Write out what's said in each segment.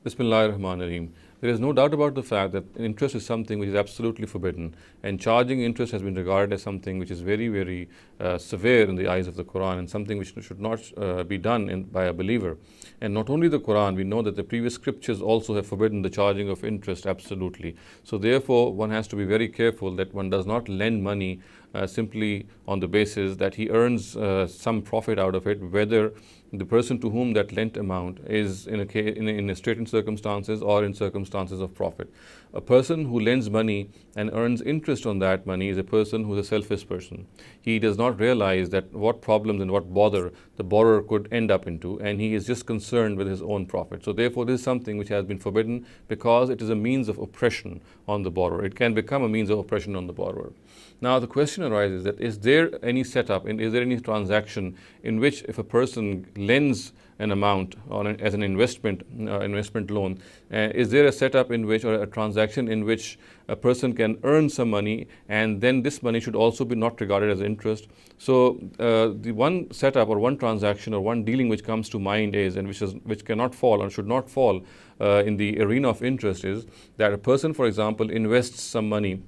Bismillahirrahmanirrahim. There is no doubt about the fact that interest is something which is absolutely forbidden, and charging interest has been regarded as something which is very severe in the eyes of the Quran, and something which should not be done by a believer. And not only the Quran, we know that the previous scriptures also have forbidden the charging of interest absolutely. So therefore, one has to be very careful that one does not lend money simply on the basis that he earns some profit out of it, whether the person to whom that lent amount is in straitened circumstances or in circumstances of profit. A person who lends money and earns interest on that money is a person who is a selfish person. He does not realize that what problems and what bother the borrower could end up into, and he is just concerned with his own profit. So therefore, this is something which has been forbidden because it is a means of oppression on the borrower. It can become a means of oppression on the borrower. Now the question arises that is there any setup and is there any transaction in which if a person lends an amount as an investment loan, is there a setup in which, or a transaction in which a person can earn some money and then this money should also be not regarded as interest? So the one setup or one transaction or one dealing which comes to mind is, and which cannot fall or should not fall in the arena of interest, is that a person, for example, invests some money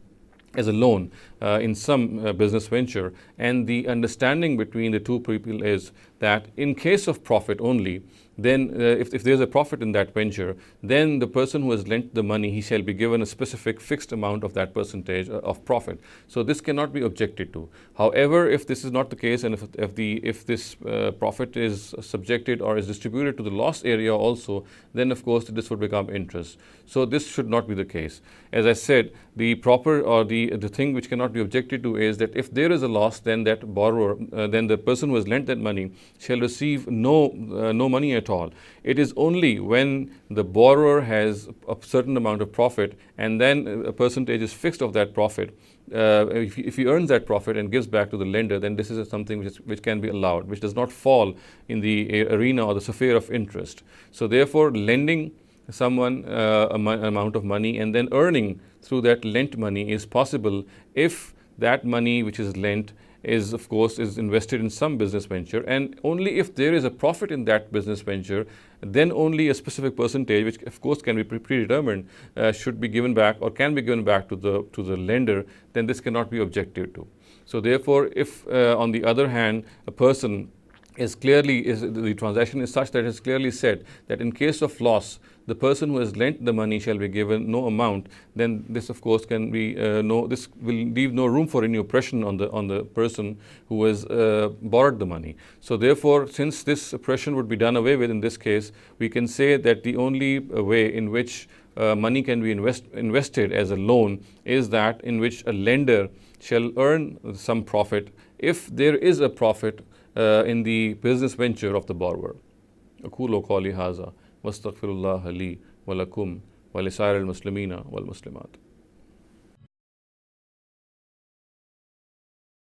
as a loan in some business venture, and the understanding between the two people is that in case of profit only, then if there is a profit in that venture, then the person who has lent the money, he shall be given a specific fixed amount of that percentage of profit. So this cannot be objected to. However, if this is not the case, and if this profit is subjected or is distributed to the loss area also, then of course this would become interest. So this should not be the case. As I said, the proper or the thing which cannot be objected to is that if there is a loss, then that borrower, then the person who has lent that money shall receive no money at all. It is only when the borrower has a certain amount of profit and then a percentage is fixed of that profit. If he earns that profit and gives back to the lender, then this is something which can be allowed, which does not fall in the arena or the sphere of interest. So therefore, lending someone an amount of money and then earning through that lent money is possible if that money which is lent is, of course, is invested in some business venture, and only if there is a profit in that business venture, then only a specific percentage, which of course can be predetermined, should be given back or can be given back to the lender. Then this cannot be objected to. So therefore, if on the other hand a person the transaction is such that it is clearly said that in case of loss, the person who has lent the money shall be given no amount, then this of course can be this will leave no room for any oppression on the person who has borrowed the money. So therefore, since this oppression would be done away with in this case, we can say that the only way in which money can be invested as a loan is that in which a lender shall earn some profit if there is a profit in the business venture of the borrower. أقول قولي هذا واستغفر الله لي ولكم ولسائر المسلمين والمسلمات.